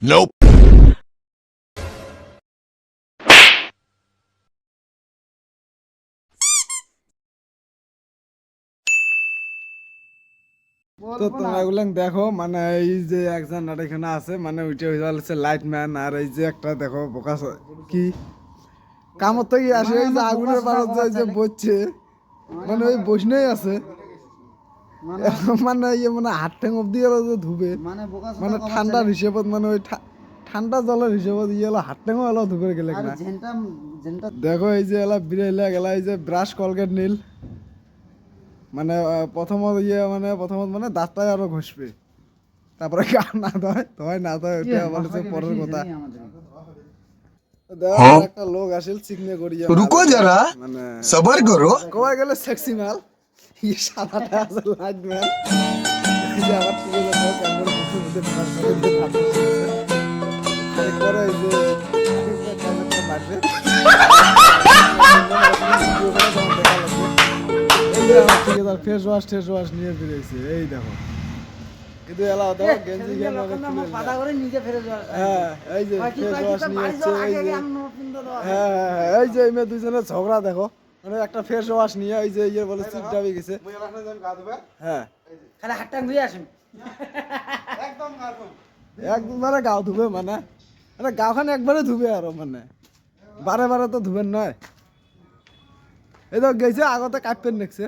Nope. তো তোমরা এগুলো দেখো মানে এই যে একজন আর এখানে আছে মানে ওইটা হচ্ছে লাইট ম্যান আর এই যে একটা দেখো বোকা কি কামত থেকে আসে এই যে আগুনের পারত যে বসছে মানে ওই বসনেই আছে মানে ইয়ে মানে হাত ঠ্যাং অব্দি গেল যে ধুবে মানে ঠান্ডার হিসেবত মানে ওই ঠান্ডা জলের হিসেবত ইয়ে হলো হাত ঠ্যাংও এলো ধুবে গেলে না দেখো এই যে এলা বিড়াইলা গেলা এই যে ব্রাশ কলগেট নীল মানে প্রথমত মানে দাঁতটাই আরো ঘষবে তারপরে গা না ধয় না ধয় ওটা বলেছে পরের কথা একটা লোক আসিল চিকনে করিয়া रुको जरा মানে सबर करो কোয়া গেলে সেক্সি মাল ই সাদাটা আছে লাইট ম্যান এই যে আবার ঠিক আছে তো ক্যামেরার মুখের মধ্যে ব্রাশ করে দিয়ে ভাত করে এই যে ক্যামেরাটা মারবে এই যে আমার ঠিক আছে ফেস ওয়াশ নিয়ে ফিরেছে এই দেখো কিন্তু এলা দাও গেঞ্জি কেন পাতা করে নিজে ফেরে যাওয়া হ্যাঁ এই যে ফেস ওয়াশ নিয়ে আসছে এই যে হ্যাঁ এই যে এই দুইজনের ঝগড়া দেখো মানে একটা ফেস ওয়াশ নিয়ে এই যে ইয়ে বলে চিপ ডাবি গেছে হ্যাঁ খালি হাতটা ধুয়ে আসেন একদম মানে গাও ধুবে মানে মানে গাওখানে একবারে ধুবে আরো মানে বারে বারে তো ধুবেন নয় এই তো গেছে আগতে কাটপেন দেখছে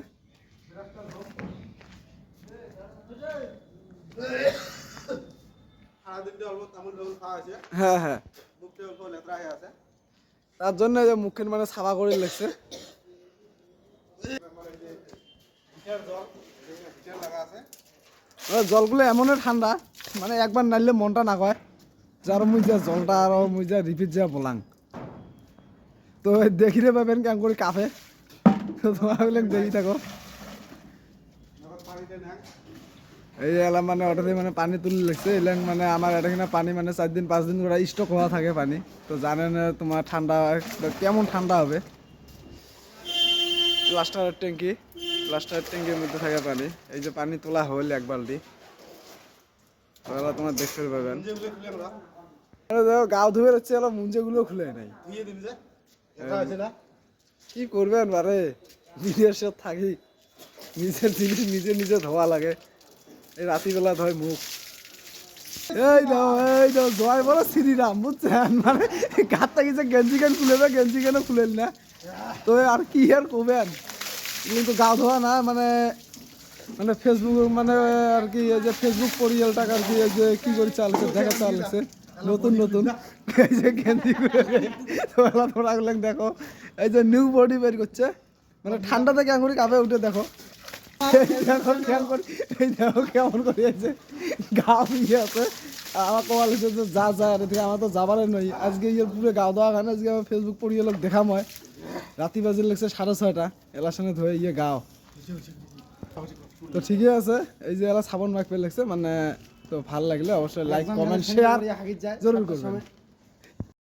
হ্যাঁ হ্যাঁ তার জন্য যে মুখের মানে সাফা করে লেগছে জলগুলো এমনই ঠান্ডা মানে একবার নাইলে মনটা না কয় যার মুই যা জলটা আর মুই যা রিপিট যা বলাং তো দেখিলে পাবেন কেমন করে কাফে তোমার দেখি থাকো এই এলাম মানে অটোতে মানে পানি তুলে লাগছে এলাম মানে আমার এখানে পানি মানে 4 দিন 5 দিন করে স্টক হওয়া থাকে পানি তো জানেন তোমার ঠান্ডা কেমন ঠান্ডা হবে প্লাস্টারের ট্যাঙ্কির মধ্যে থাকে পানি এই যে পানি তোলা হল এক বালতি তোমার দেখতে পাবেন দেখো গাও ধুয়ে হচ্ছে এলা মুঞ্জেগুলো খুলে নাই কি করবেন বারে বিদেশে থাকি নিজের জিনিস নিজে ধোয়া লাগে এই রাত্রিবেলা ধয় মুখ এই দাও জয় বলো শ্রীরাম বুঝছেন মানে গাতটা গেছে গেঞ্জি কেন খুলেবে গেঞ্জি কেন খুলেন না তো আর কি আর করবেন কিন্তু গা ধোয়া না মানে মানে ফেসবুক মানে আর কি এই যে ফেসবুক পরিয়ালটাকে আর কি এই যে কি করে চালছে দেখা চালছে নতুন এই যে গেঞ্জি খুলে তোমরা দেখো এই যে নিউ বডি বের করছে মানে ঠান্ডাতে কেমন করে কাঁপে উঠে দেখো কেমন করে আছে গাও ইয়ে আছে আমার কমাল যা আর এদিকে আমার তো যাবারে নই আজকে ইয়ে পুরো গাও দেওয়া খান আজকে আমার ফেসবুক পড়িয়ে লোক দেখাম হয় রাতি বাজে লাগছে 6:30 এলার সঙ্গে ধরে ইয়ে গাও তো ঠিকই আছে এই যে এলা সাবন মাখবে লাগছে মানে তো ভাল লাগলে অবশ্যই লাইক কমেন্ট শেয়ার জরুর করবেন।